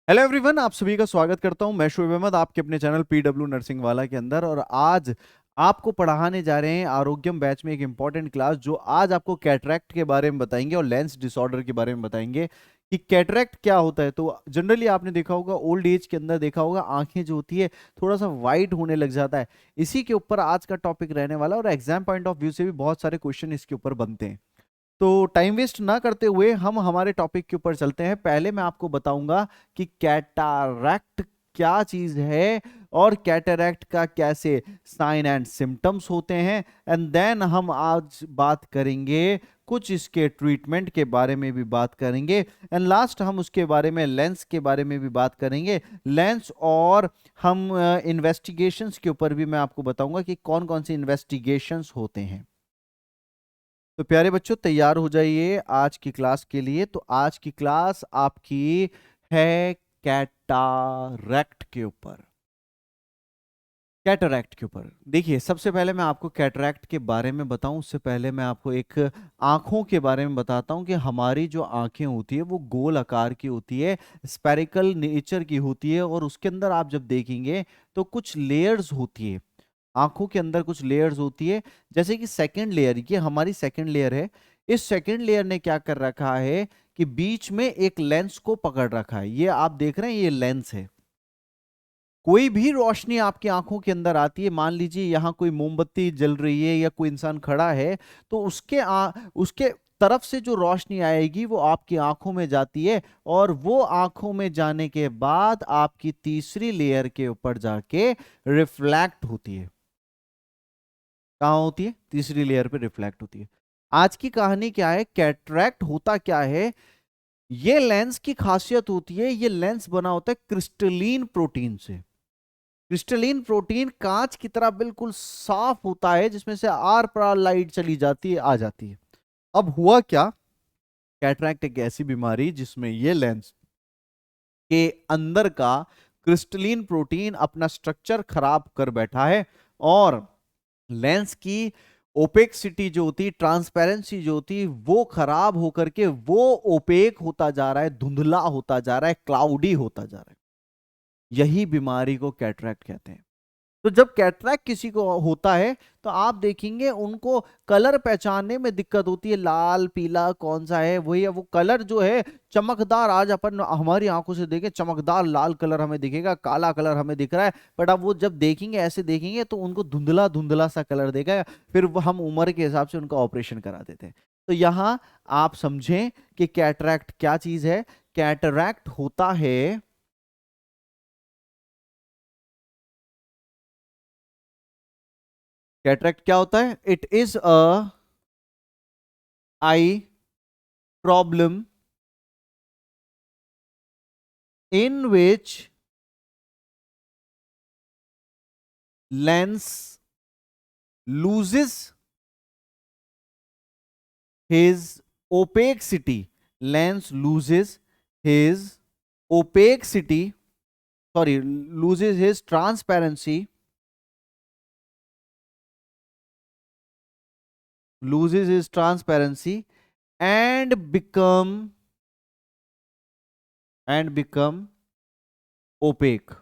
Hello everyone, आप सभी का स्वागत करता हूं। मैं शोएब अहमद आपके अपने चैनल पीडब्ल्यू नर्सिंग वाला के अंदर। और आज आपको पढ़ाने जा रहे हैं आरोग्यम बैच में एक इंपॉर्टेंट क्लास, जो आज आपको कैटरैक्ट के बारे में बताएंगे और लेंस डिसऑर्डर के बारे में बताएंगे कि कैटरैक्ट क्या होता है। तो जनरली आपने देखा होगा, ओल्ड एज के अंदर देखा होगा, आंखें जो होती है थोड़ा सा वाइट होने लग जाता है। इसी के ऊपर आज का टॉपिक रहने वाला है और एग्जाम पॉइंट ऑफ व्यू से भी बहुत सारे क्वेश्चन इसके ऊपर बनते हैं। तो टाइम वेस्ट ना करते हुए हम हमारे टॉपिक के ऊपर चलते हैं। पहले मैं आपको बताऊंगा कि कैटारैक्ट क्या चीज है और कैटरैक्ट का कैसे साइन एंड सिम्टम्स होते हैं। एंड देन हम आज बात करेंगे कुछ इसके ट्रीटमेंट के बारे में भी बात करेंगे। एंड लास्ट हम उसके बारे में लेंस के बारे में भी बात करेंगे। लेंस और हम इन्वेस्टिगेशंस के ऊपर भी मैं आपको बताऊंगा कि कौन कौन सी इन्वेस्टिगेशंस होते हैं। तो प्यारे बच्चों, तैयार हो जाइए आज की क्लास के लिए। तो आज की क्लास आपकी है कैटारैक्ट के ऊपर। कैटरैक्ट के ऊपर देखिए, सबसे पहले मैं आपको कैटरैक्ट के बारे में बताऊं उससे पहले मैं आपको एक आंखों के बारे में बताता हूं कि हमारी जो आंखें होती है वो गोल आकार की होती है, स्पेरिकल नेचर की होती है। और उसके अंदर आप जब देखेंगे तो कुछ लेयर्स होती है, आंखों के अंदर कुछ लेयर्स होती है। जैसे कि सेकंड लेयर, ये हमारी सेकंड लेयर है। इस सेकंड लेयर ने क्या कर रखा है कि बीच में एक लेंस को पकड़ रखा है। ये आप देख रहे हैं, ये लेंस है। कोई भी रोशनी आपकी आंखों के अंदर आती है, मान लीजिए यहां कोई मोमबत्ती जल रही है या कोई इंसान खड़ा है, तो उसके तरफ से जो रोशनी आएगी वो आपकी आंखों में जाती है। और वो आंखों में जाने के बाद आपकी तीसरी लेयर के ऊपर जाके रिफ्लेक्ट होती है। कहाँ होती है? तीसरी लेयर पे रिफ्लेक्ट होती है। आज की कहानी क्या है, कैटरैक्ट होता क्या है। ये लेंस की खासियत होती है, ये लेंस बना होता है क्रिस्टलीन प्रोटीन से। क्रिस्टलीन प्रोटीन कांच की तरह बिल्कुल साफ होता है, जिसमें से आर पार लाइट चली जाती है, आ जाती है। अब हुआ क्या, कैटरैक्ट एक ऐसी बीमारी जिसमें ये लेंस के अंदर का क्रिस्टलीन प्रोटीन अपना स्ट्रक्चर खराब कर बैठा है। और लेंस की ओपेक्सिटी जो होती, ट्रांसपेरेंसी जो होती, वो खराब होकर के वो ओपेक होता जा रहा है, धुंधला होता जा रहा है, क्लाउडी होता जा रहा है। यही बीमारी को कैटरैक्ट कहते हैं। तो जब कैटरैक्ट किसी को होता है तो आप देखेंगे उनको कलर पहचानने में दिक्कत होती है, लाल पीला कौन सा है वही है। वो कलर जो है चमकदार, आज अपन हमारी आंखों से देखें चमकदार लाल कलर हमें दिखेगा, काला कलर हमें दिख रहा है। बट अब वो जब देखेंगे, ऐसे देखेंगे तो उनको धुंधला धुंधला सा कलर देगा। फिर वो हम उम्र के हिसाब से उनका ऑपरेशन करा देते हैं। तो यहां आप समझें कि कैटरैक्ट क्या चीज है। कैटरैक्ट होता है, कैटरैक्ट क्या होता है? It is a I problem in which lens loses his opacity. Lens loses his opacity, sorry, loses his transparency, loses his transparency and become opaque.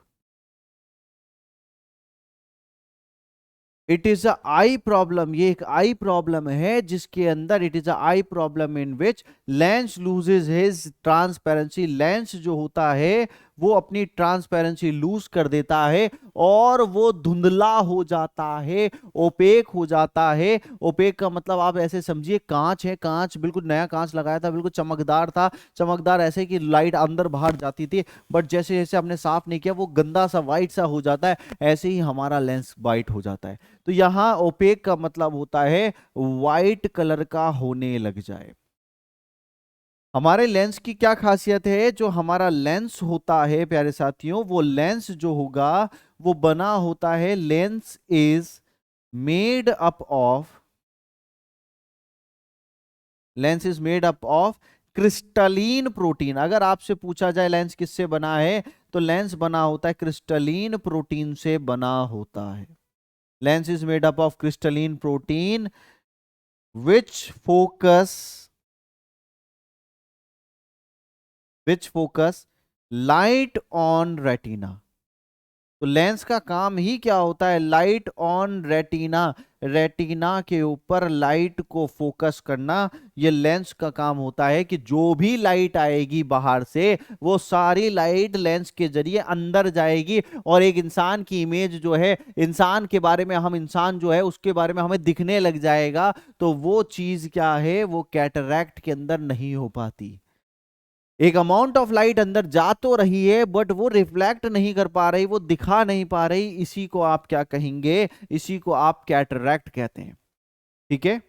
It is a I problem, ये एक आई problem है जिसके अंदर it is a I problem in which lens loses his transparency. Lens जो होता है वो अपनी ट्रांसपेरेंसी लूज कर देता है और वो धुंधला हो जाता है, ओपेक हो जाता है। ओपेक का मतलब आप ऐसे समझिए, कांच है, कांच बिल्कुल नया कांच लगाया था, बिल्कुल चमकदार था, चमकदार ऐसे कि लाइट अंदर बाहर जाती थी। बट जैसे जैसे आपने साफ नहीं किया वो गंदा सा वाइट सा हो जाता है। ऐसे ही हमारा लेंस वाइट हो जाता है। तो यहां ओपेक का मतलब होता है वाइट कलर का होने लग जाए। हमारे लेंस की क्या खासियत है, जो हमारा लेंस होता है प्यारे साथियों, वो लेंस जो होगा वो बना होता है, lens is made up of, lens is made up of crystalline protein. अगर आपसे पूछा जाए लेंस किससे बना है, तो लेंस बना होता है क्रिस्टलीन प्रोटीन से बना होता है। Lens is made up of crystalline protein which focus which focus light on retina. तो लेंस का काम ही क्या होता है? लाइट ऑन रेटिना, रेटिना के ऊपर लाइट को फोकस करना। ये लेंस का काम होता है कि जो भी लाइट आएगी बाहर से, वो सारी लाइट लेंस के जरिए अंदर जाएगी और एक इंसान की इमेज जो है, इंसान के बारे में, हम इंसान जो है उसके बारे में हमें दिखने लग जाएगा। तो वो चीज क्या है? वो कैटरैक्ट के अंदर नहीं हो पाती। एक अमाउंट ऑफ लाइट अंदर जा तो रही है बट वो रिफ्लेक्ट नहीं कर पा रही, वो दिखा नहीं पा रही। इसी को आप क्या कहेंगे? इसी को आप कैटरैक्ट कहते हैं। ठीक है,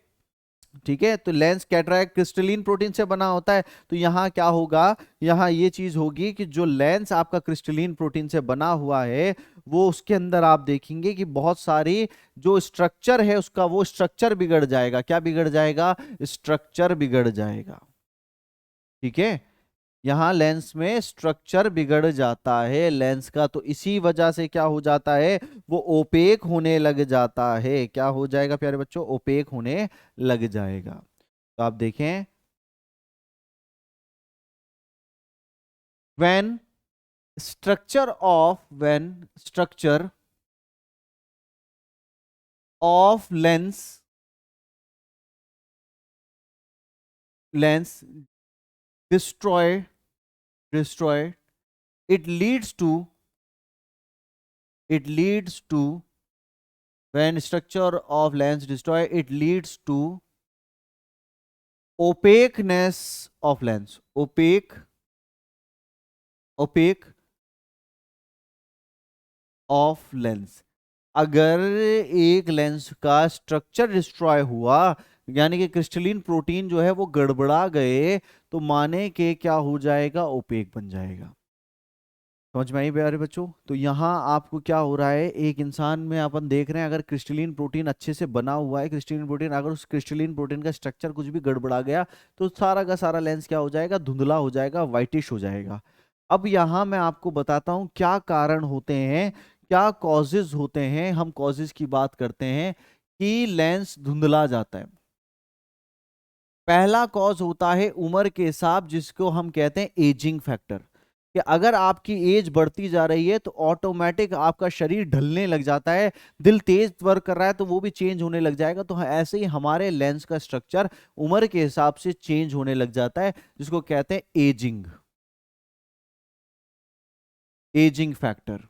ठीक है। तो लेंस कैटरैक्ट क्रिस्टलीन प्रोटीन से बना होता है। तो यहां क्या होगा? यहां ये चीज होगी कि जो लेंस आपका क्रिस्टलीन प्रोटीन से बना हुआ है, वो उसके अंदर आप देखेंगे कि बहुत सारी जो स्ट्रक्चर है उसका, वो स्ट्रक्चर बिगड़ जाएगा। क्या बिगड़ जाएगा? स्ट्रक्चर बिगड़ जाएगा। ठीक है, यहां लेंस में स्ट्रक्चर बिगड़ जाता है लेंस का। तो इसी वजह से क्या हो जाता है? वो ओपेक होने लग जाता है। क्या हो जाएगा प्यारे बच्चों? ओपेक होने लग जाएगा। तो आप देखें, when structure of lens destroy destroy it leads to it leads to when structure of lens destroy, it leads to opaqueness of lens, opaque of lens. अगर एक लेंस का स्ट्रक्चर डिस्ट्रॉय हुआ, यानी कि क्रिस्टलीन प्रोटीन जो है वो गड़बड़ा गए, तो माने के क्या हो जाएगा? ओपेक बन जाएगा। समझ में आई प्यारे बच्चों? तो यहाँ आपको क्या हो रहा है? एक इंसान में अपन देख रहे हैं, अगर क्रिस्टलीन प्रोटीन अच्छे से बना हुआ है, क्रिस्टलीन प्रोटीन, अगर उस क्रिस्टलीन प्रोटीन का स्ट्रक्चर कुछ भी गड़बड़ा गया, तो सारा का सारा लेंस क्या हो जाएगा? धुंधला हो जाएगा, वाइटिश हो जाएगा। अब यहाँ मैं आपको बताता हूँ क्या कारण होते हैं, क्या कॉजेज होते हैं। हम कॉजेज की बात करते हैं कि लेंस धुंधला जाता है। पहला कॉज होता है उम्र के साथ, जिसको हम कहते हैं एजिंग फैक्टर। कि अगर आपकी एज बढ़ती जा रही है तो ऑटोमेटिक आपका शरीर ढलने लग जाता है। दिल तेज वर्क कर रहा है तो वो भी चेंज होने लग जाएगा। तो ऐसे ही हमारे लेंस का स्ट्रक्चर उम्र के हिसाब से चेंज होने लग जाता है, जिसको कहते हैं एजिंग, एजिंग फैक्टर।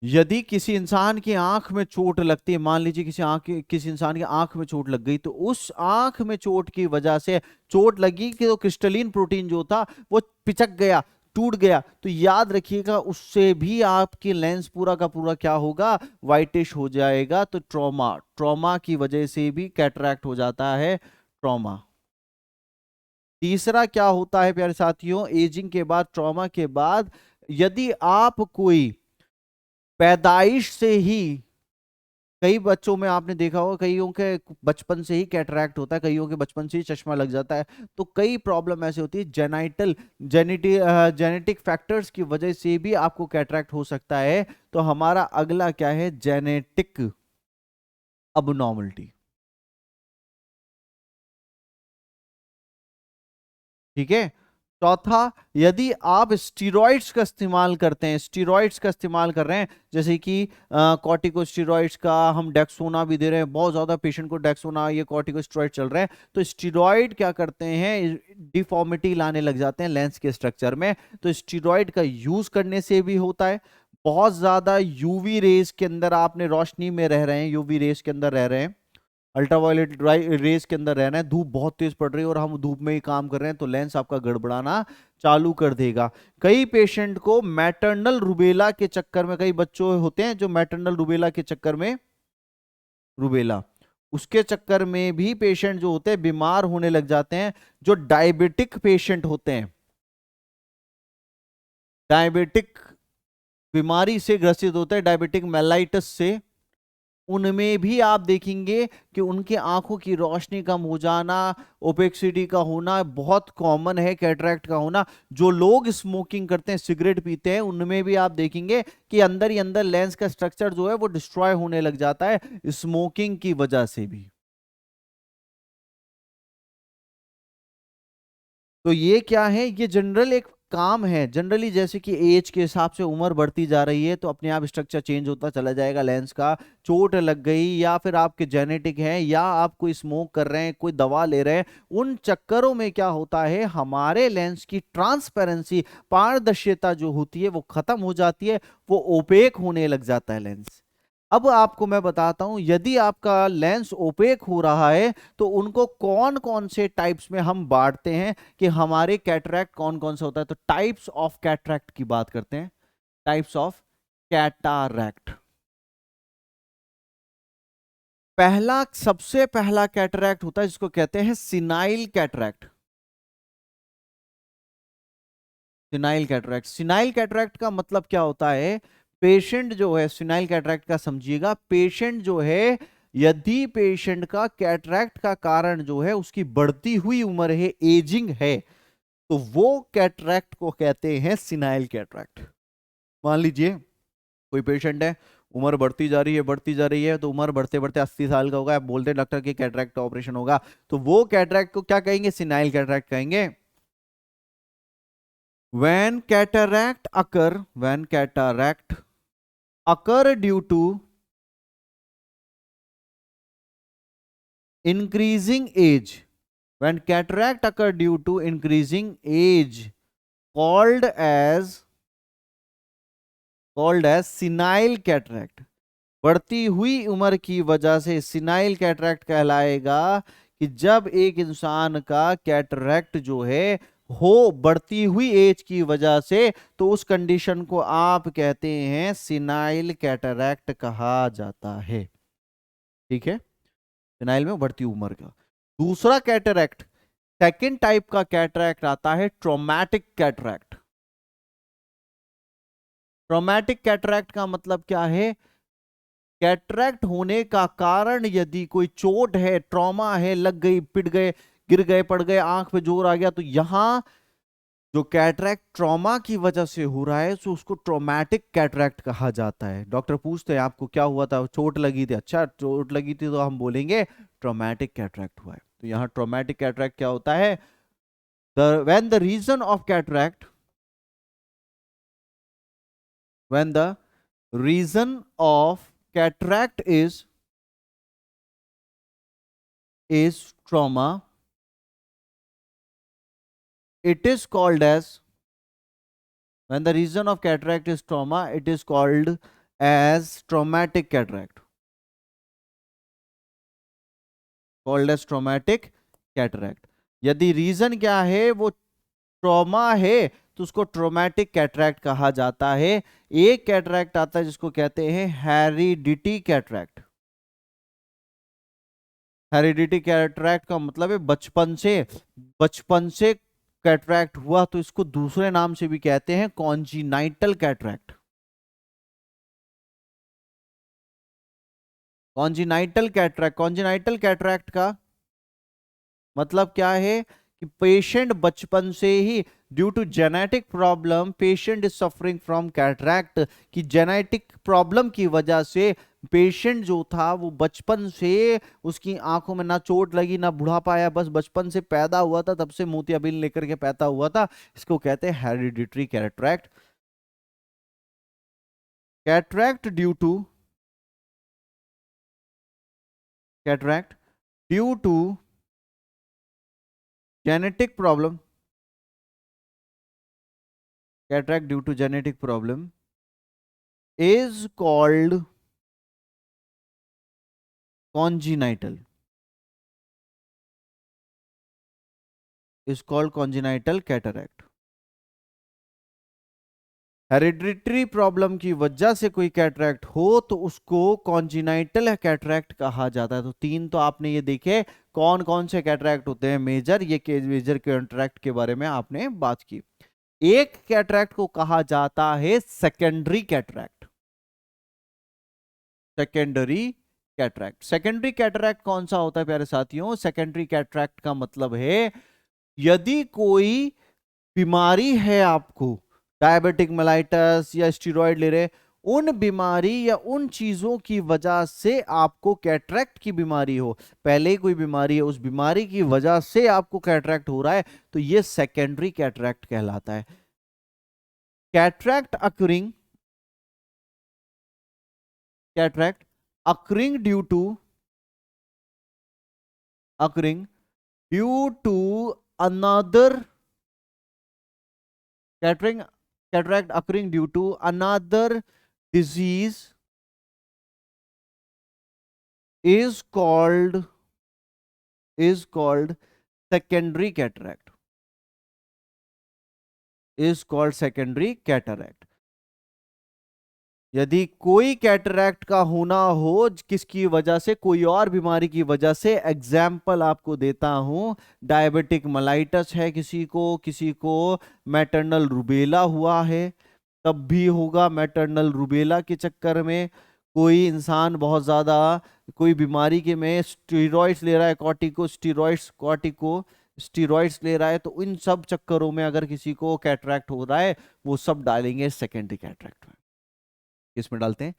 यदि किसी इंसान की आंख में चोट लगती है, मान लीजिए किसी इंसान की आंख में चोट लग गई, तो उस आंख में चोट की वजह से, चोट लगी कि तो क्रिस्टलीन प्रोटीन जो था वो पिचक गया, टूट गया, तो याद रखिएगा उससे भी आपकी लेंस पूरा का पूरा क्या होगा? वाइटिश हो जाएगा। तो ट्रॉमा, ट्रॉमा की वजह से भी कैटरैक्ट हो जाता है, ट्रॉमा। तीसरा क्या होता है प्यारे साथियों? एजिंग के बाद, ट्रॉमा के बाद, यदि आप कोई पैदाइश से ही, कई बच्चों में आपने देखा होगा, कईयों के बचपन से ही कैटरैक्ट होता है, कईयों के बचपन से ही चश्मा लग जाता है। तो कई प्रॉब्लम ऐसे होती है, जेनेटिक फैक्टर्स की वजह से भी आपको कैटरैक्ट हो सकता है। तो हमारा अगला क्या है? Genetic abnormality. ठीक है। चौथा, यदि आप स्टीरॉइड्स का इस्तेमाल करते हैं, स्टीरॉइड्स का इस्तेमाल कर रहे हैं, जैसे कि कॉर्टिकोस्टीरॉइड्स का, हम डेक्सोना भी दे रहे हैं, बहुत ज्यादा पेशेंट को डेक्सोना, ये कॉर्टिकोस्टेरॉइड चल रहे हैं, तो स्टीरॉइड क्या करते हैं? डिफॉर्मिटी लाने लग जाते हैं लेंस के स्ट्रक्चर में। तो स्टीरॉइड का यूज करने से भी होता है। बहुत ज्यादा यूवी रेस के अंदर आपने, रोशनी में रह रहे हैं, यूवी रेस के अंदर रह रहे हैं, अल्ट्रावायलेट रेस के अंदर रहना है, धूप बहुत तेज पड़ रही है और हम धूप में ही काम कर रहे हैं, तो लेंस आपका गड़बड़ाना चालू कर देगा। कई पेशेंट को मैटरनल रुबेला के चक्कर में, कई बच्चों होते हैं जो मैटरनल रुबेला के चक्कर में, रुबेला, उसके चक्कर में भी पेशेंट जो होते हैं बीमार होने लग जाते हैं। जो डायबिटिक पेशेंट होते हैं, डायबिटिक बीमारी से ग्रसित होते हैं, डायबिटिक मेलाइटिस से, उनमें भी आप देखेंगे कि उनके आंखों की रोशनी कम हो जाना, ओपेक्सिटी का होना बहुत कॉमन है, कैटरैक्ट का होना। जो लोग स्मोकिंग करते हैं, सिगरेट पीते हैं, उनमें भी आप देखेंगे कि अंदर ही अंदर लेंस का स्ट्रक्चर जो है वो डिस्ट्रॉय होने लग जाता है, स्मोकिंग की वजह से भी। तो ये क्या है, ये जनरल एक काम है। जनरली जैसे कि एज के हिसाब से उम्र बढ़ती जा रही है तो अपने आप स्ट्रक्चर चेंज होता चला जाएगा लेंस का। चोट लग गई या फिर आपके जेनेटिक है या आप कोई स्मोक कर रहे हैं, कोई दवा ले रहे हैं, उन चक्करों में क्या होता है, हमारे लेंस की ट्रांसपेरेंसी, पारदर्शिता जो होती है वो खत्म हो जाती है, वो ओपेक होने लग जाता है लेंस। अब आपको मैं बताता हूं, यदि आपका लेंस ओपेक हो रहा है तो उनको कौन कौन से टाइप्स में हम बांटते हैं कि हमारे कैटरैक्ट कौन कौन सा होता है। तो टाइप्स ऑफ कैटरैक्ट की बात करते हैं। Types of cataract. पहला, सबसे पहला कैटरैक्ट होता है जिसको कहते हैं senile cataract. Senile cataract, senile cataract का मतलब क्या होता है, पेशेंट जो है, सिनाइल कैटरैक्ट का समझिएगा, पेशेंट जो है, यदि पेशेंट का कैटरैक्ट का कारण जो है उसकी बढ़ती हुई उम्र है, एजिंग है, तो वो कैटरैक्ट को कहते हैं सिनाइल कैटरैक्ट। मान लीजिए कोई पेशेंट है, उम्र बढ़ती जा रही है, बढ़ती जा रही है, तो उम्र बढ़ते बढ़ते 80 साल का होगा, आप बोलते हैं डॉक्टर की कैटरैक्ट ऑपरेशन होगा, तो वो कैटरैक्ट को क्या कहेंगे, सिनाइल कैटरैक्ट कहेंगे। When cataract occur due to increasing age, when cataract occur due to increasing age, called as senile cataract। बढ़ती हुई उम्र की वजह से सिनाइल कैटरैक्ट कहलाएगा कि जब एक इंसान का कैटरैक्ट जो है हो बढ़ती हुई एज की वजह से, तो उस कंडीशन को आप कहते हैं सिनाइल कैटरैक्ट कहा जाता है। ठीक है, सिनाइल में बढ़ती उम्र का। दूसरा कैटरैक्ट, सेकेंड टाइप का कैटरैक्ट आता है ट्रॉमेटिक कैटरैक्ट। ट्रॉमेटिक कैटरैक्ट का मतलब क्या है, कैटरैक्ट होने का कारण यदि कोई चोट है, ट्रॉमा है, लग गई, पिट गए, गिर गए, पड़ गए, आंख पे जोर आ गया, तो यहां जो कैटरैक्ट ट्रॉमा की वजह से हो रहा है तो उसको ट्रॉमेटिक कैटरैक्ट कहा जाता है। डॉक्टर पूछते हैं आपको क्या हुआ था, चोट लगी थी, अच्छा चोट लगी थी, तो हम बोलेंगे ट्रॉमेटिक कैटरैक्ट हुआ है। तो यहाँ ट्रॉमेटिक कैटरैक्ट क्या होता है, when the reason of cataract, when the reason of cataract is trauma, it is called as, when the reason of cataract is trauma, it is called as traumatic cataract, called as traumatic cataract। यदि reason क्या है, वो trauma है, तो उसको traumatic cataract कहा जाता है। एक कैटरैक्ट आता है जिसको कहते हैं हेरिडिटी कैटरैक्ट। हेरिडिटी कैटरैक्ट का मतलब है बचपन से कैटरैक्ट हुआ, तो इसको दूसरे नाम से भी कहते हैं कॉन्जिनाइटल कैटरैक्ट। कॉन्जिनाइटल कैटरैक्ट का मतलब क्या है कि पेशेंट बचपन से ही, due to genetic problem, patient is suffering from cataract, कि जेनेटिक प्रॉब्लम की वजह से पेशेंट जो था वो बचपन से उसकी आंखों में ना चोट लगी ना बुढ़ापा आया, बस बचपन से पैदा हुआ था, तब से मोतियाबिंद लेकर के पैदा हुआ था, इसको कहते हैं hereditary cataract. Cataract due to genetic problem, cataract due to genetic problem is called congenital, congenital cataract। Hereditary problem की वजह से कोई कैटरैक्ट हो तो उसको कॉन्जिनाइटल कैटरैक्ट कहा जाता है। तो तीन तो आपने ये देखे, कौन कौन से कैटरैक्ट होते हैं मेजर, ये मेजर कैटरैक्ट के बारे में आपने बात की। एक कैटरैक्ट को कहा जाता है सेकेंडरी कैटरैक्ट। सेकेंडरी कैटरैक्ट कौन सा होता है प्यारे साथियों, सेकेंडरी कैटरैक्ट का मतलब है यदि कोई बीमारी है आपको, डायबिटिक मेलाइटस या स्टीरॉयड ले रहे, उन बीमारी या उन चीजों की वजह से आपको कैटरैक्ट की बीमारी हो, पहले ही कोई बीमारी है, उस बीमारी की वजह से आपको कैटरैक्ट हो रहा है, तो ये सेकेंडरी कैटरैक्ट कहलाता है। Cataract occurring, cataract occurring due to, occurring due to another cataract, cataract occurring due to another disease is called secondary cataract, is called secondary cataract। यदि कोई कैटरैक्ट का होना हो किसकी वजह से, कोई और बीमारी की वजह से, एग्जाम्पल आपको देता हूं, डायबिटिक मलाइटस है किसी को मैटरनल रुबेला हुआ है, तब भी होगा मैटरनल रुबेला के चक्कर में। कोई इंसान बहुत ज्यादा कोई बीमारी के में स्टीरॉइड्स ले रहा है, कॉर्टिको स्टीरॉइड्स ले रहा है, तो इन सब चक्करों में अगर किसी को कैटरैक्ट हो रहा है, वो सब डालेंगे सेकेंडरी कैटरैक्ट में। किसमें डालते हैं?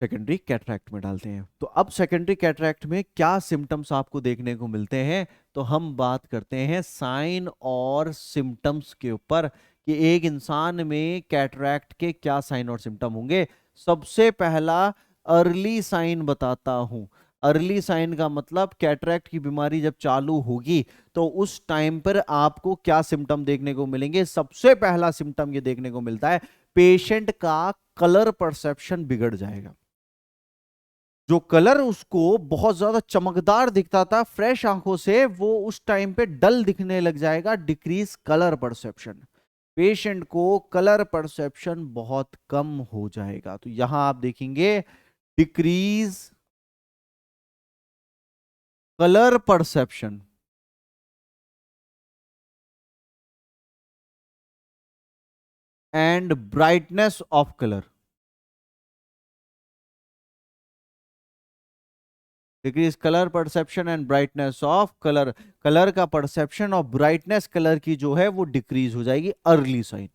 सेकेंडरी कैटरैक्ट में डालते हैं। तो अब सेकेंडरी कैटरैक्ट में क्या सिम्टम्स आपको देखने को मिलते हैं, तो हम बात करते हैं साइन और सिम्टम्स के ऊपर कि एक इंसान में कैटरैक्ट के क्या साइन और सिम्टम होंगे। सबसे पहला अर्ली साइन बताता हूं। अर्ली साइन का मतलब कैटरैक्ट की बीमारी जब चालू होगी तो उस टाइम पर आपको क्या सिम्टम देखने को मिलेंगे। सबसे पहला सिम्टम ये देखने को मिलता है, पेशेंट का कलर परसेप्शन बिगड़ जाएगा। जो कलर उसको बहुत ज्यादा चमकदार दिखता था फ्रेश आंखों से, वो उस टाइम पे डल दिखने लग जाएगा, डिक्रीज कलर परसेप्शन। पेशेंट को कलर परसेप्शन बहुत कम हो जाएगा। तो यहां आप देखेंगे decrease colour perception and brightness of colour. Decrease colour perception and brightness of colour. Colour का परसेप्शन और ब्राइटनेस कलर की जो है वो डिक्रीज हो जाएगी, अर्ली साइन।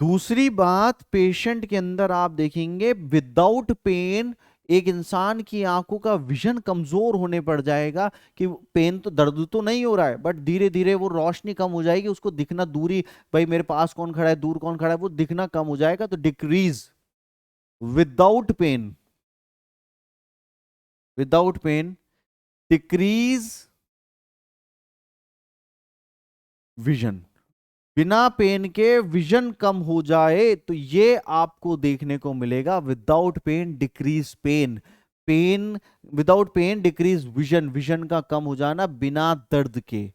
दूसरी बात, पेशेंट के अंदर आप देखेंगे विदाउट पेन एक इंसान की आंखों का विजन कमजोर होने पड़ जाएगा कि पेन तो, दर्द तो नहीं हो रहा है, बट धीरे धीरे वो रोशनी कम हो जाएगी, उसको दिखना, दूरी, भाई मेरे पास कौन खड़ा है, दूर कौन खड़ा है, वो दिखना कम हो जाएगा। तो decrease without pain, without pain decrease vision. बिना पेन के विजन कम हो जाए तो ये आपको देखने को मिलेगा, without pain decrease pain, pain without pain decrease vision, vision का कम हो जाना बिना दर्द के।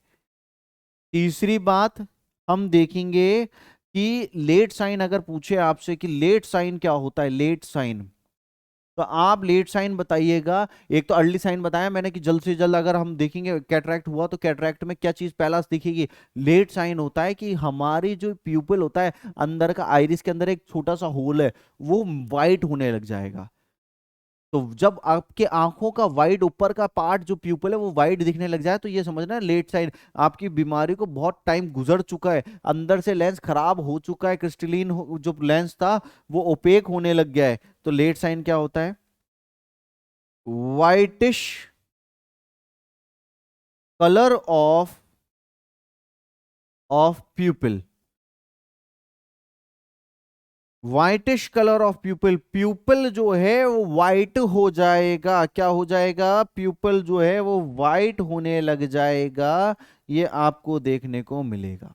तीसरी बात हम देखेंगे कि लेट साइन, अगर पूछे आपसे कि लेट साइन क्या होता है, लेट साइन, तो आप लेट साइन बताइएगा। एक तो अर्ली साइन बताया मैंने कि जल्द से जल्द अगर हम देखेंगे कैटरैक्ट हुआ तो कैटरैक्ट में क्या चीज पहला दिखेगी, लेट साइन होता है कि हमारी जो प्यूपिल होता है, अंदर का आइरिस के अंदर एक छोटा सा होल है, वो वाइट होने लग जाएगा। तो जब आपके आंखों का वाइट ऊपर का पार्ट जो प्यूपिल है वो वाइट दिखने लग जाए, तो ये समझना लेट साइन, आपकी बीमारी को बहुत टाइम गुजर चुका है, अंदर से लेंस खराब हो चुका है, क्रिस्टलीन जो लेंस था वो ओपेक होने लग गया है। तो लेट साइन क्या होता है, whitish color of pupil, whitish colour of प्यूपिल, प्यूपिल जो है वो व्हाइट हो जाएगा। क्या हो जाएगा, प्यूपिल जो है वो व्हाइट होने लग जाएगा, ये आपको देखने को मिलेगा।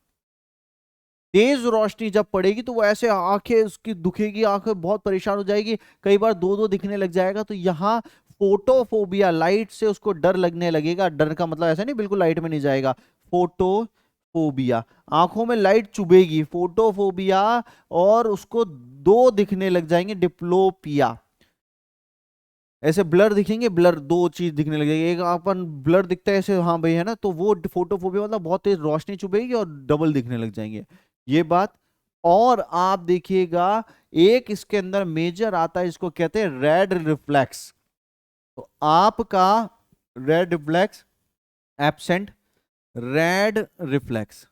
तेज रोशनी जब पड़ेगी तो वो ऐसे आंखें उसकी दुखेगी, आंखें बहुत परेशान हो जाएगी, कई बार दो दो दिखने लग जाएगा। तो यहाँ फोटोफोबिया, लाइट से उसको डर लगने लगेगा। डर का मतलब ऐसा नहीं बिल्कुल लाइट में नहीं जाएगा, फोटोफोबिया, आंखों में लाइट चुभेगी, फोटोफोबिया, और उसको दो दिखने लग जाएंगे, डिप्लोपिया, ऐसे ब्लर दिखेंगे, ब्लर दो चीज दिखने लग जाएगी। एक अपन ब्लर दिखता है ऐसे, हाँ भाई है ना, तो वो फोटोफोबिया मतलब बहुत तेज रोशनी चुभेगी और डबल दिखने लग जाएंगे, ये बात। और आप देखिएगा एक इसके अंदर मेजर आता है, इसको कहते हैं रेड रिफ्लेक्स। तो आपका red reflex absent, red reflex,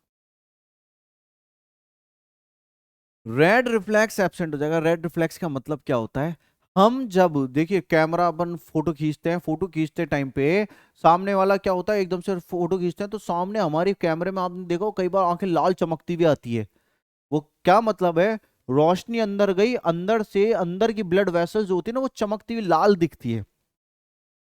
red reflex absent हो जाएगा। रेड रिफ्लेक्स का मतलब क्या होता है? हम जब देखिए कैमरा अपन फोटो खींचते हैं, फोटो खींचते टाइम पे सामने वाला क्या होता है, एकदम से फोटो खींचते हैं तो सामने हमारी कैमरे में आपने देखो कई बार आंखें लाल चमकती हुई आती है। वो क्या मतलब है? रोशनी अंदर गई, अंदर से अंदर की ब्लड वेसल्स जो होती है ना वो चमकती हुई लाल दिखती है।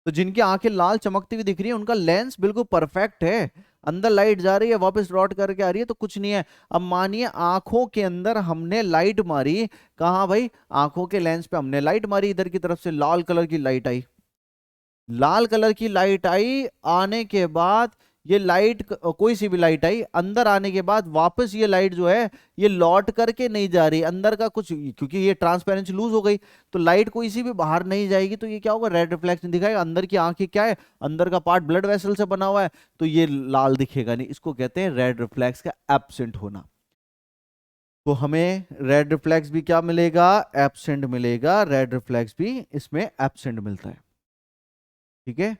तो जिनकी आंखें लाल चमकती हुई दिख रही है उनका लेंस बिल्कुल परफेक्ट है। अंदर लाइट जा रही है वापस लौट करके आ रही है तो कुछ नहीं है। अब मानिए आंखों के अंदर हमने लाइट मारी, कहाँ भाई? आंखों के लेंस पे हमने लाइट मारी, इधर की तरफ से लाल कलर की लाइट आई। लाल कलर की लाइट आई आने के बाद, ये लाइट कोई सी भी लाइट आई अंदर आने के बाद वापस ये लाइट जो है ये लौट करके नहीं जा रही अंदर का कुछ, क्योंकि ये ट्रांसपेरेंसी लूज हो गई तो लाइट कोई सी भी बाहर नहीं जाएगी तो ये क्या होगा? रेड रिफ्लेक्शन दिखाएगा। अंदर की आंखें क्या है? अंदर का पार्ट ब्लड वेसल से बना हुआ है तो ये लाल दिखेगा नहीं। इसको कहते हैं रेड रिफ्लेक्स का एब्सेंट होना। तो हमें रेड रिफ्लेक्स भी क्या मिलेगा? एब्सेंट मिलेगा। रेड रिफ्लेक्स भी इसमें एब्सेंट मिलता है। ठीक है,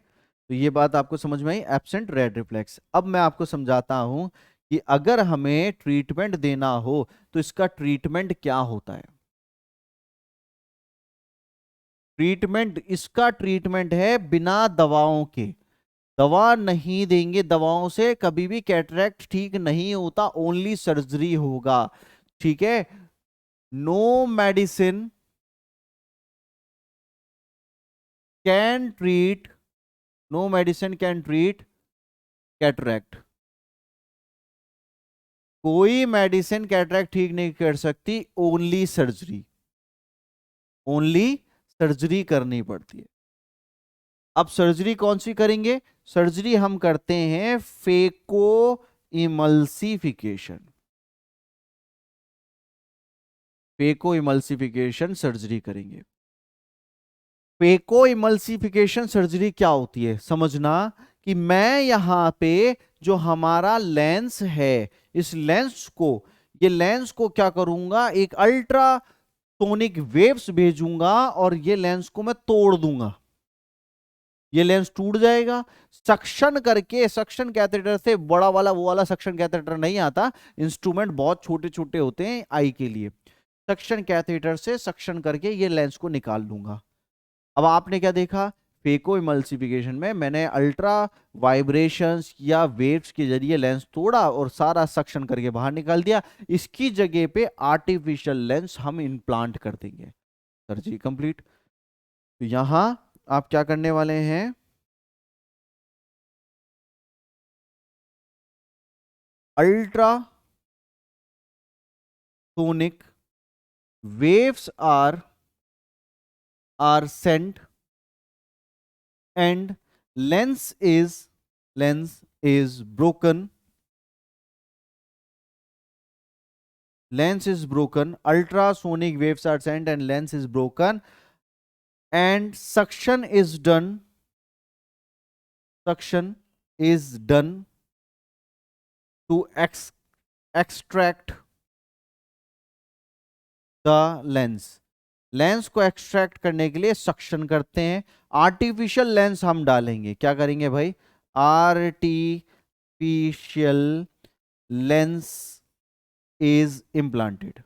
तो ये बात आपको समझ में आई, एब्सेंट रेड रिफ्लेक्स। अब मैं आपको समझाता हूं कि अगर हमें ट्रीटमेंट देना हो तो इसका ट्रीटमेंट क्या होता है। ट्रीटमेंट, इसका ट्रीटमेंट है बिना दवाओं के। दवा नहीं देंगे, दवाओं से कभी भी कैटरेक्ट ठीक नहीं होता, ओनली सर्जरी होगा। ठीक है, no medicine can treat, no medicine can treat cataract. कोई मेडिसिन कैटरेक्ट ठीक नहीं कर सकती, ओनली सर्जरी। ओनली सर्जरी करनी पड़ती है। अब सर्जरी कौन सी करेंगे? सर्जरी हम करते हैं phaco emulsification. Phaco emulsification surgery करेंगे। फेको इमल्सिफिकेशन सर्जरी क्या होती है समझना, कि मैं यहां पे जो हमारा लेंस है, इस लेंस को, ये लेंस को क्या करूंगा, एक अल्ट्रासोनिक वेव्स भेजूंगा और ये लेंस को मैं तोड़ दूंगा। ये लेंस टूट जाएगा। सक्शन करके, सक्शन कैथेटर से, बड़ा वाला वो वाला सक्शन कैथेटर नहीं आता, इंस्ट्रूमेंट बहुत छोटे छोटे होते हैं आई के लिए, सक्शन कैथेटर से सक्शन करके ये लेंस को निकाल लूंगा। अब आपने क्या देखा? फेको इमल्सिफिकेशन में मैंने अल्ट्रा वाइब्रेशंस या वेव्स के जरिए लेंस तोड़ा और सारा सक्शन करके बाहर निकाल दिया। इसकी जगह पे आर्टिफिशियल लेंस हम इम्प्लांट कर देंगे। Surgery complete. तो यहां आप क्या करने वाले हैं? Ultra sonic waves are sent and lens is lens is broken. Lens is broken. Ultrasonic waves are sent and lens is broken, and suction is done. Suction is done to extract the lens. Lens को extract करने के लिए suction करते हैं। Artificial lens हम डालेंगे, क्या करेंगे भाई? Artificial lens is implanted.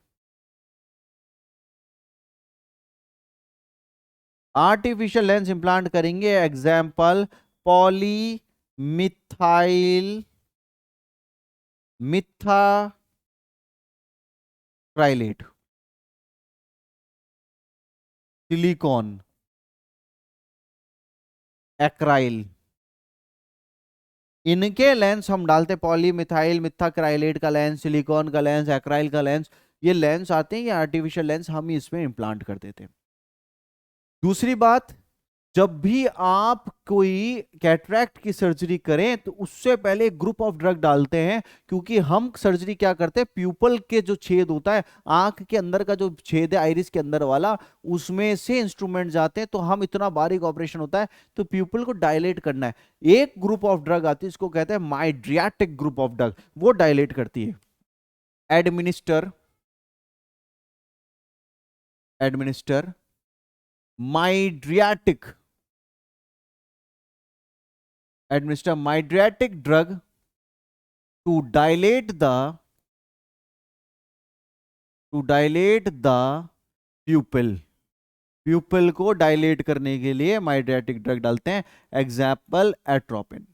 Artificial lens implant करेंगे, example poly methyl methacrylate, silicone, acryl, इनके लेंस हम डालते, पॉली मिथाइल मिथाक्राइलेट का लेंस, सिलिकॉन का लेंस, एक्राइल का लेंस, ये लेंस आते हैं, ये आर्टिफिशियल लेंस हम इसमें इंप्लांट कर देते हैं। दूसरी बात, जब भी आप कोई कैटरैक्ट की सर्जरी करें तो उससे पहले एक ग्रुप ऑफ ड्रग डालते हैं, क्योंकि हम सर्जरी क्या करते हैं, प्यूपल के जो छेद होता है, आंख के अंदर का जो छेद है आइरिस के अंदर वाला, उसमें से इंस्ट्रूमेंट जाते हैं तो हम, इतना बारीक ऑपरेशन होता है तो प्यूपल को डायलेट करना है। एक ग्रुप ऑफ ड्रग आती है, इसको कहते हैं माइड्रियाटिक ग्रुप ऑफ ड्रग, वो डायलेट करती है। Administer administer mydriatic administer mydriatic drug to dilate the to dilate the pupil, pupil को डायलेट करने के लिए माइड्रेटिक ड्रग डालते हैं, एग्जाम्पल एट्रोपिन।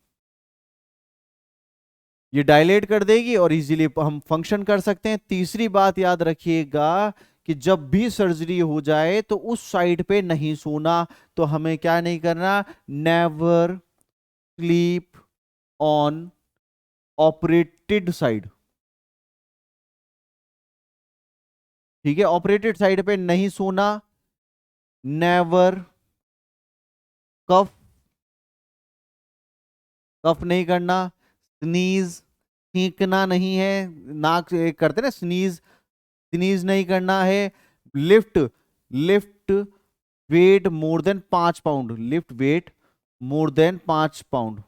ये डायलेट कर देगी और इजीली हम फंक्शन कर सकते हैं। तीसरी बात याद रखिएगा कि जब भी सर्जरी हो जाए तो उस साइड पे नहीं सोना, तो हमें क्या नहीं करना, never sleep on operated side. ठीक है, ऑपरेटेड साइड पे नहीं सोना, नेवर कफ, कफ नहीं करना, स्नीज, छींकना नहीं है, नाक से करते ना स्नीज, स्नीज नहीं करना है, lift, lift weight more than 5 pound, lift weight more than 5 pound,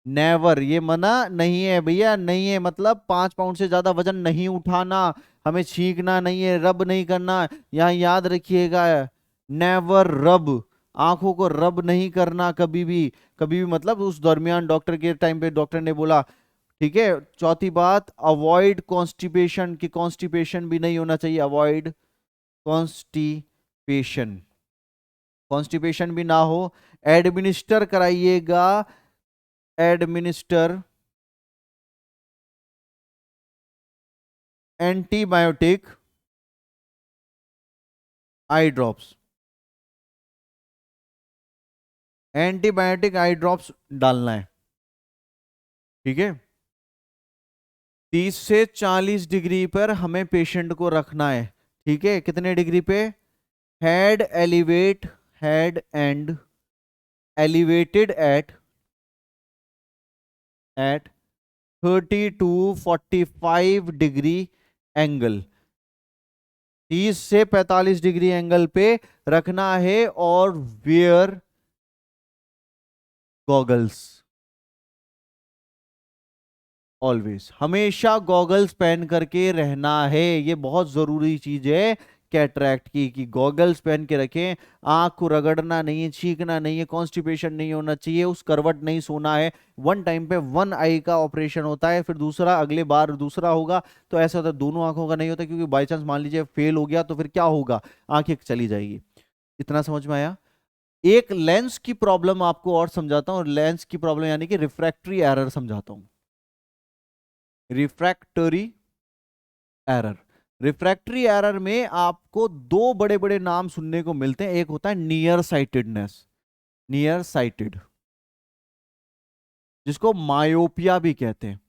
never, ये मना नहीं है भैया, नहीं है, मतलब 5 पाउंड से ज्यादा वजन नहीं उठाना, हमें छींकना नहीं है, रब नहीं करना, यहाँ याद रखिएगा, नेवर रब, आंखों को रब नहीं करना कभी भी, कभी भी, मतलब उस दरमियान डॉक्टर के टाइम पे डॉक्टर ने बोला। ठीक है, चौथी बात, अवॉइड कॉन्स्टिपेशन, की कॉन्स्टिपेशन भी नहीं होना चाहिए, अवॉइड कॉन्स्टिपेशन, कॉन्स्टिपेशन भी ना हो, एडमिनिस्टर कराइएगा, administer antibiotic eye drops, antibiotic eye drops डालना है। ठीक है, 30 से 40 डिग्री पर हमें पेशेंट को रखना है। ठीक है, कितने डिग्री पे, head elevate, head end elevated at 30 to 45 degree angle, 30 से 45 डिग्री एंगल पे रखना है, और वेयर गॉगल्स, ऑलवेज, हमेशा गॉगल्स पहन करके रहना है, ये बहुत जरूरी चीज है कैटरैक्ट की, कि गॉगल्स पहन के रखें, आंख को रगड़ना नहीं है, छींकना नहीं है, कॉन्स्टिपेशन नहीं होना चाहिए, उस करवट नहीं सोना है। वन टाइम पे वन आई का ऑपरेशन होता है, फिर दूसरा अगले बार दूसरा होगा, तो ऐसा होता है दोनों आंखों का नहीं होता, क्योंकि बाई चांस मान लीजिए फेल हो गया तो फिर क्या होगा, आंखें चली जाएगी। इतना समझ में आया। एक लेंस की प्रॉब्लम आपको और समझाता हूँ, लेंस की प्रॉब्लम यानी कि रिफ्रैक्टरी एरर समझाता हूँ, रिफ्रैक्टरी एरर। रिफ्रैक्टरी एरर में आपको दो बड़े बड़े नाम सुनने को मिलते हैं, एक होता है नियर साइटेडनेस, नियर साइटेड, जिसको मायोपिया भी कहते हैं,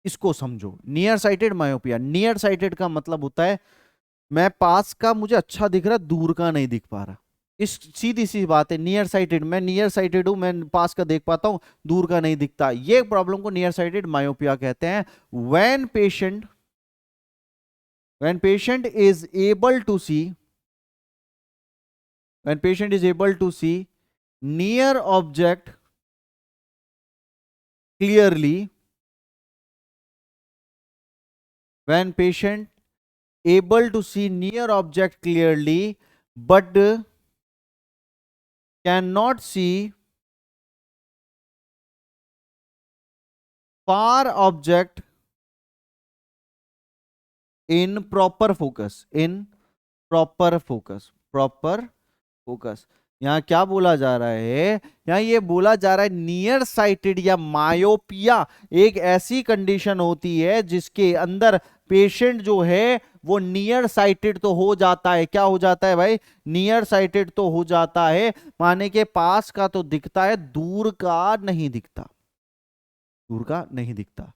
इसको समझो, near sighted myopia. Near sighted का मतलब होता है मैं पास का मुझे अच्छा दिख रहा, दूर का नहीं दिख पा रहा, इस सीधी सी बात है, नियर साइटेड, मैं नियर साइटेड हूं, मैं पास का देख पाता हूं, दूर का नहीं दिखता, ये प्रॉब्लम को नियर साइटेड मायोपिया कहते हैं। When patient, when patient is able to see, when patient is able to see near object clearly, when patient able to see near object clearly but cannot see far object in proper focus, in proper focus, proper focus, यहाँ क्या बोला जा रहा है, यहाँ ये बोला जा रहा है नियर साइटेड या मायोपिया एक ऐसी कंडीशन होती है जिसके अंदर पेशेंट जो है वो नियर साइटेड तो हो जाता है, क्या हो जाता है भाई, नियर साइटेड तो हो जाता है, माने के पास का तो दिखता है, दूर का नहीं दिखता, दूर का नहीं दिखता।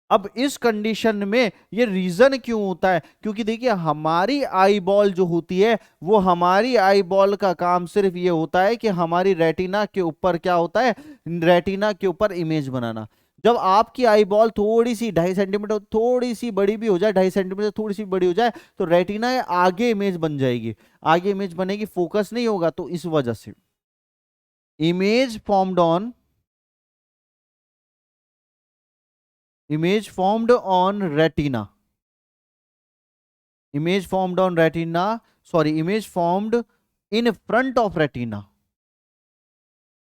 अब इस कंडीशन में ये रीजन क्यों होता है, क्योंकि देखिए हमारी आई बॉल जो होती है, वो हमारी आई बॉल का काम सिर्फ ये होता है कि हमारी रेटिना के ऊपर क्या होता है, रेटिना के ऊपर इमेज बनाना। जब आपकी आई बॉल थोड़ी सी 2.5 सेंटीमीटर थोड़ी सी बड़ी भी हो जाए, 2.5 सेंटीमीटर थोड़ी सी बड़ी हो जाए, तो रेटिना आगे इमेज बन जाएगी, आगे इमेज बनेगी, फोकस नहीं होगा, तो इस वजह से image formed on, image formed on retina, image formed on retina, sorry, image formed in front of retina,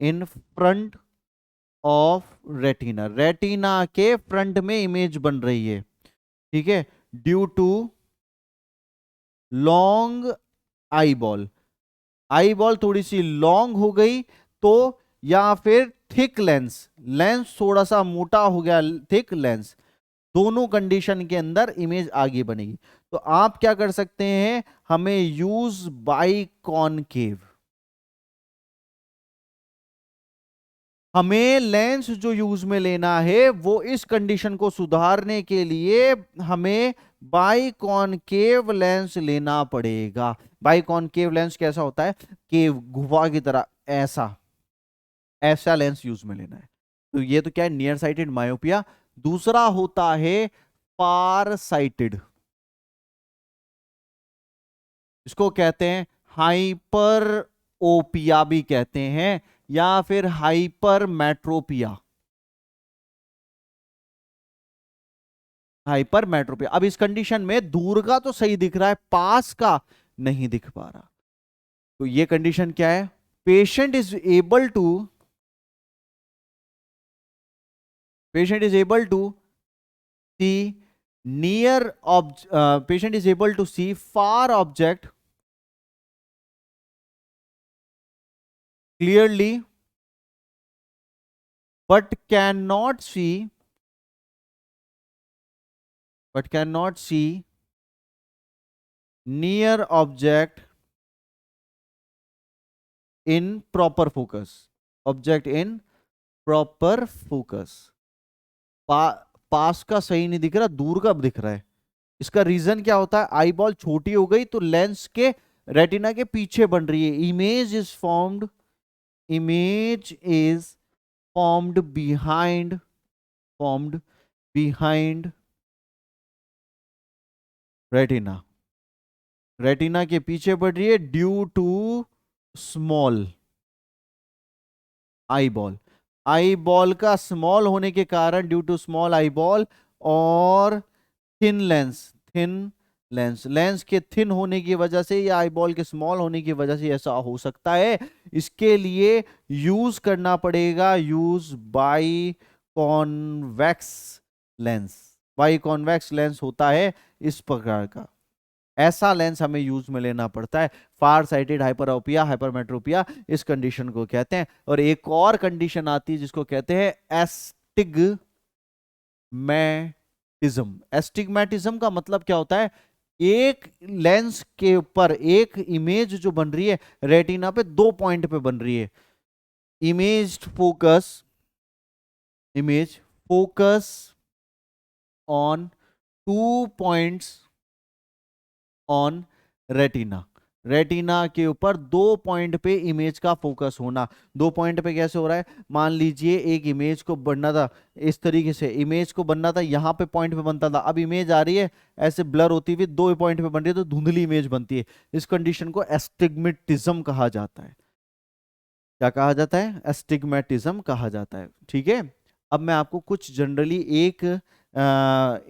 in front of retina, retina के फ्रंट में इमेज बन रही है, ठीक है, due to long eye ball, eye ball थोड़ी सी long हो गई तो, या फिर थिक लेंस, लेंस थोड़ा सा मोटा हो गया, थिक लेंस, दोनों कंडीशन के अंदर इमेज आगे बनेगी। तो आप क्या कर सकते हैं, हमें यूज बाई कॉनकेव, हमें लेंस जो यूज में लेना है वो इस कंडीशन को सुधारने के लिए हमें बाई कॉनकेव लेंस लेना पड़ेगा। बाई कॉनकेव लेंस कैसा होता है, केव, गुफा की तरह, ऐसा ऐसा लेंस यूज में लेना है। तो ये तो क्या है, नियर साइटेड मायोपिया। दूसरा होता है फार साइटेड, इसको कहते हैं हाइपर ओपिया भी कहते हैं, या फिर हाइपर मेट्रोपिया, हाइपर मेट्रोपिया। अब इस कंडीशन में दूर का तो सही दिख रहा है, पास का नहीं दिख पा रहा। तो ये कंडीशन क्या है, patient is able to, patient is able to see near patient is able to see far object clearly but cannot see, but cannot see near object in proper focus, object in proper focus। पास का सही नहीं दिख रहा, दूर का दिख रहा है। इसका रीजन क्या होता है, आई बॉल छोटी हो गई तो लेंस के रेटिना के पीछे बन रही है, image is formed, image is formed behind, formed behind retina, retina के पीछे बढ़ रही है due to small eye ball, I ball का स्मॉल होने के कारण, due to small eye ball, और thin lens, thin lens, lens के थिन होने की वजह से या आई बॉल के स्मॉल होने की वजह से ऐसा हो सकता है। इसके लिए यूज करना पड़ेगा, use by convex lens, by convex lens होता है इस प्रकार का, ऐसा लेंस हमें यूज में लेना पड़ता है। फार साइटेड हाइपरोपिया, हाइपरमेट्रोपिया इस कंडीशन को कहते हैं। और एक और कंडीशन आती है जिसको कहते हैं एस्टिग्मेटिज्म। एस्टिग्मेटिज्म का मतलब क्या होता है, एक लेंस के ऊपर एक इमेज जो बन रही है रेटिना पे, दो पॉइंट पे बन रही है, image focus, image focus on two points on retina, retina के ऊपर दो पॉइंट पे इमेज का फोकस होना। दो पॉइंट पे कैसे हो रहा है, मान लीजिए एक इमेज को बनना था इस तरीके से, इमेज को बनना था यहां पे पॉइंट पे बनता था, अब इमेज आ रही है ऐसे ब्लर होती हुई दो पॉइंट पे बन रही है तो धुंधली इमेज बनती है। इस कंडीशन को एस्टिग्मेटिज्म कहा जाता है। क्या कहा जाता है, एस्टिग्मेटिज्म कहा जाता है, ठीक है। अब मैं आपको कुछ जनरली एक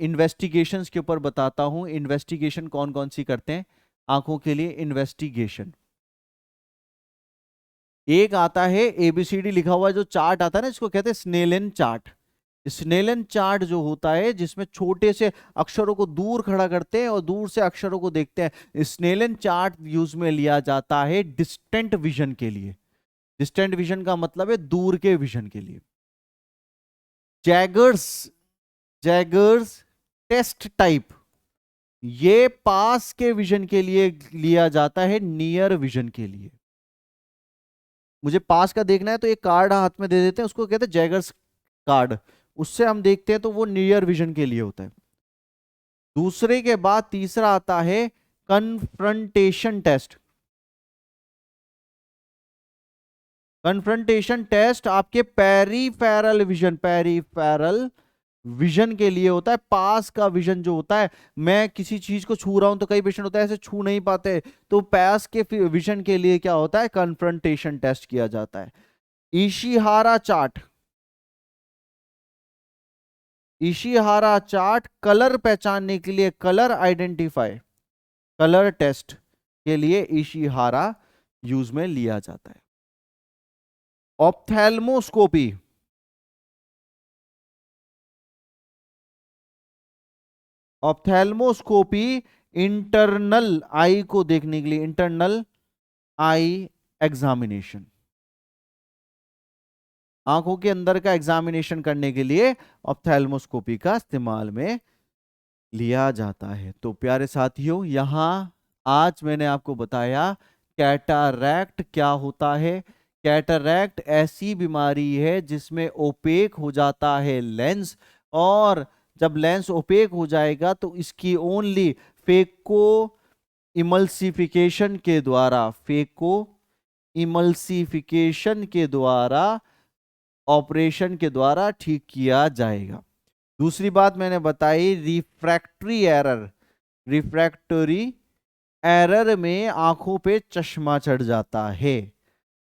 इन्वेस्टिगेशंस के ऊपर बताता हूं, इन्वेस्टिगेशन कौन कौन सी करते हैं आंखों के लिए। इन्वेस्टिगेशन एक आता है एबीसीडी लिखा हुआ जो चार्ट आता है ना, इसको कहते हैं स्नेलन चार्ट। स्नेलन चार्ट जो होता है जिसमें छोटे से अक्षरों को दूर खड़ा करते हैं और दूर से अक्षरों को देखते हैं, स्नेलन चार्ट यूज में लिया जाता है डिस्टेंट विजन के लिए। डिस्टेंट विजन का मतलब है दूर के विजन के लिए। जैगर्स, जैगर्स टेस्ट टाइप, ये पास के विजन के लिए लिया जाता है, नियर विजन के लिए। मुझे पास का देखना है तो एक कार्ड हाथ में दे देते हैं, उसको कहते हैं जैगर्स कार्ड, उससे हम देखते हैं तो वो नियर विजन के लिए होता है। दूसरे के बाद तीसरा आता है कन्फ्रंटेशन टेस्ट। कन्फ्रंटेशन टेस्ट आपके पेरीफेरल विजन, पेरीफेरल विजन के लिए होता है। पास का विजन जो होता है, मैं किसी चीज को छू रहा हूं तो कई पेशेंट होता है ऐसे छू नहीं पाते, तो पास के विजन के लिए क्या होता है, कन्फ्रंटेशन टेस्ट किया जाता है। Ishihara chart, Ishihara chart colour पहचानने के लिए, कलर आइडेंटिफाई, कलर टेस्ट के लिए इशिहारा यूज में लिया जाता है। ऑप्थेल्मोस्कोपी, ऑप्थेल्मोस्कोपी इंटरनल आई को देखने के लिए, इंटरनल आई एग्जामिनेशन, आंखों के अंदर का एग्जामिनेशन करने के लिए ऑप्थेल्मोस्कोपी का इस्तेमाल में लिया जाता है। तो प्यारे साथियों, यहां आज मैंने आपको बताया कैटरैक्ट क्या होता है। कैटरैक्ट ऐसी बीमारी है जिसमें ओपेक हो जाता है लेंस, और जब लेंस ओपेक हो जाएगा तो इसकी ओनली फेको इमल्सिफिकेशन के द्वारा, फेको इमल्सिफिकेशन के द्वारा, ऑपरेशन के द्वारा ठीक किया जाएगा। दूसरी बात मैंने बताई रिफ्रैक्टरी एरर। रिफ्रैक्टरी एरर में आंखों पे चश्मा चढ़ जाता है।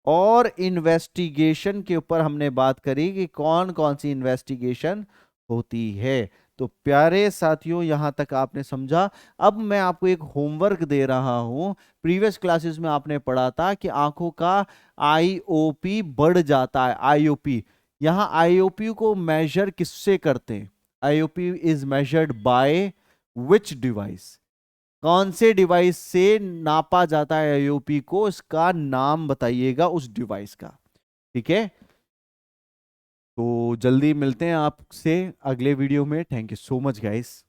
और इन्वेस्टिगेशन के ऊपर हमने बात करी कि कौन कौन सी इन्वेस्टिगेशन होती है। तो प्यारे साथियों, यहां तक आपने समझा। अब मैं आपको एक होमवर्क दे रहा हूं। प्रीवियस क्लासेस में आपने पढ़ा था कि आंखों का आईओपी बढ़ जाता है। आईओपी, यहां आईओपी को मेजर किससे करते हैं? IOP is measured by which device? कौन से डिवाइस से नापा जाता है आईओपी को? इसका नाम बताइएगा उस डिवाइस का। ठीक है, तो जल्दी मिलते हैं आपसे अगले वीडियो में। Thank you so much guys.